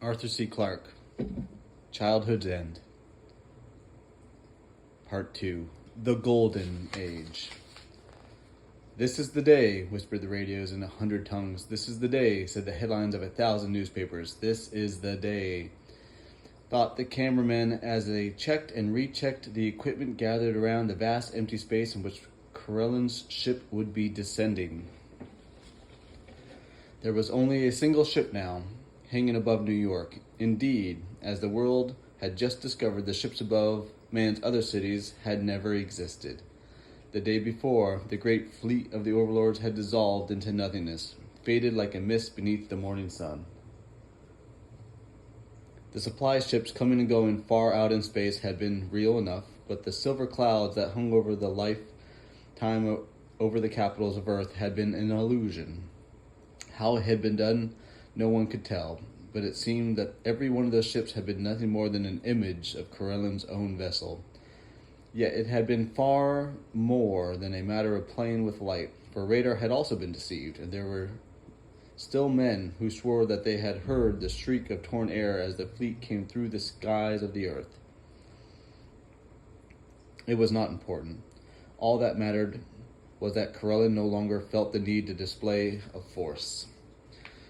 Arthur C. Clarke, Childhood's End, Part 2, The Golden Age. "This is the day," whispered the radios in 100 tongues. "This is the day," said the headlines of 1,000 newspapers. "This is the day," thought the cameramen as they checked and rechecked the equipment gathered around the vast empty space in which Karelian's ship would be descending. There was only a single ship now, hanging above New York. Indeed, as the world had just discovered, the ships above man's other cities had never existed. The day before, the great fleet of the overlords had dissolved into nothingness, faded like a mist beneath the morning sun. The supply ships coming and going far out in space had been real enough, but the silver clouds that hung over the lifetime over the capitals of Earth had been an illusion. How it had been done, no one could tell, but it seemed that every one of those ships had been nothing more than an image of Karelian's own vessel. Yet it had been far more than a matter of playing with light, for radar had also been deceived, and there were still men who swore that they had heard the shriek of torn air as the fleet came through the skies of the earth. It was not important. All that mattered was that Karelian no longer felt the need to display of force.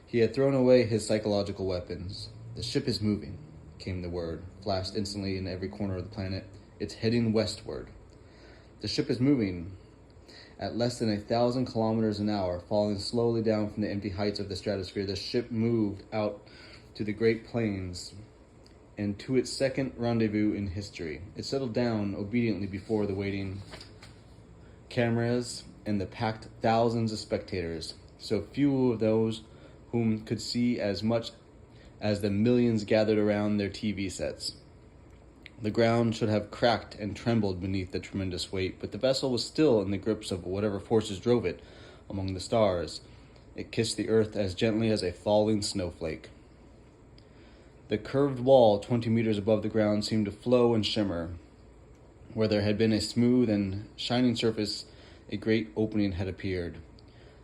He had thrown away his psychological weapons. "The ship is moving," came the word, flashed instantly in every corner of the planet. "It's heading westward." The ship is moving at less than 1,000 kilometers an hour, falling slowly down from the empty heights of the stratosphere. The ship moved out to the Great Plains and to its second rendezvous in history. It settled down obediently before the waiting cameras and the packed thousands of spectators, so few of those whom could see as much as the millions gathered around their TV sets. The ground should have cracked and trembled beneath the tremendous weight, but the vessel was still in the grips of whatever forces drove it among the stars. It kissed the earth as gently as a falling snowflake. The curved wall 20 meters above the ground seemed to flow and shimmer. Where there had been a smooth and shining surface, a great opening had appeared.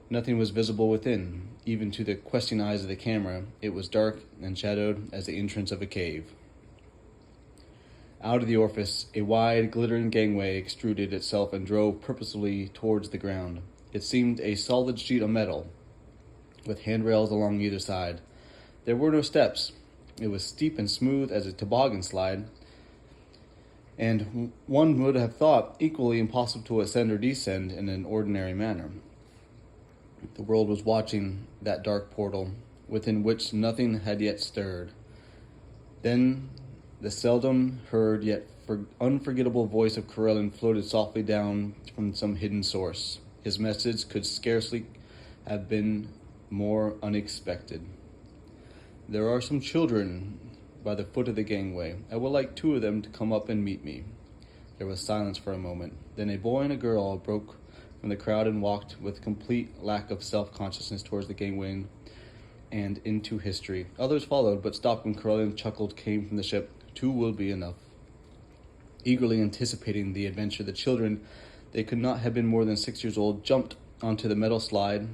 Nothing was visible within, even to the questing eyes of the camera. It was dark and shadowed as the entrance of a cave. Out of the orifice, a wide, glittering gangway extruded itself and drove purposefully towards the ground. It seemed a solid sheet of metal, with handrails along either side. There were no steps. It was steep and smooth as a toboggan slide, and one would have thought equally impossible to ascend or descend in an ordinary manner. The world was watching that dark portal, within which nothing had yet stirred. Then the seldom heard yet unforgettable voice of Karelian floated softly down from some hidden source. His message could scarcely have been more unexpected. "There are some children by the foot of the gangway. I would like 2 of them to come up and meet me." There was silence for a moment. Then a boy and a girl broke from the crowd and walked with complete lack of self-consciousness towards the gangway and into history. Others followed, but stopped when Karelian chuckled came from the ship. 2 will be enough. Eagerly anticipating the adventure, the children, they could not have been more than 6 years old, jumped onto the metal slide.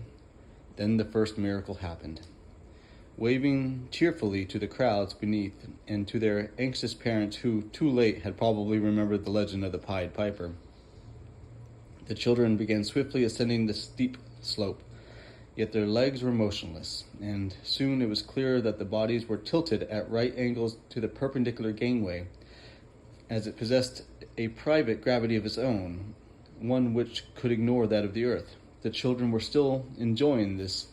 Then the first miracle happened. Waving cheerfully to the crowds beneath and to their anxious parents who, too late, had probably remembered the legend of the Pied Piper, the children began swiftly ascending the steep slope. Yet their legs were motionless, and soon it was clear that the bodies were tilted at right angles to the perpendicular gangway, as it possessed a private gravity of its own, one which could ignore that of the earth. The children were still enjoying this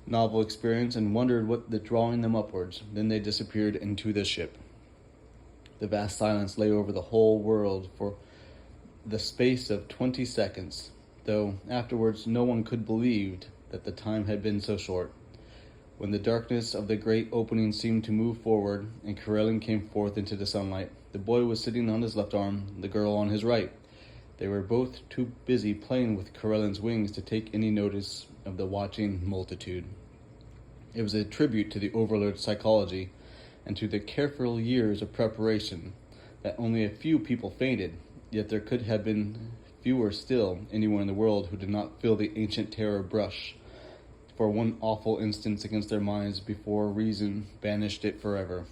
novel experience and wondered what was drawing them upwards. Then they disappeared into the ship. The vast silence lay over the whole world for the space of 20 seconds, though afterwards no one could believe that the time had been so short. When the darkness of the great opening seemed to move forward, and Karelian came forth into the sunlight, the boy was sitting on his left arm, the girl on his right. They were both too busy playing with Karelian's wings to take any notice of the watching multitude. It was a tribute to the overlord's psychology and to the careful years of preparation that only a few people fainted. Yet there could have been fewer still anywhere in the world who did not feel the ancient terror brush for one awful instance against their minds before reason banished it forever.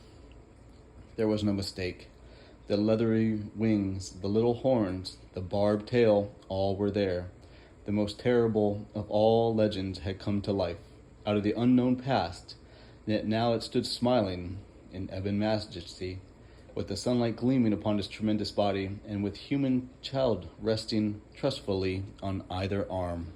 There was no mistake. The leathery wings, the little horns, the barbed tail, all were there. The most terrible of all legends had come to life, out of the unknown past, and yet now it stood smiling in ebon majesty, with the sunlight gleaming upon its tremendous body, and with human child resting trustfully on either arm.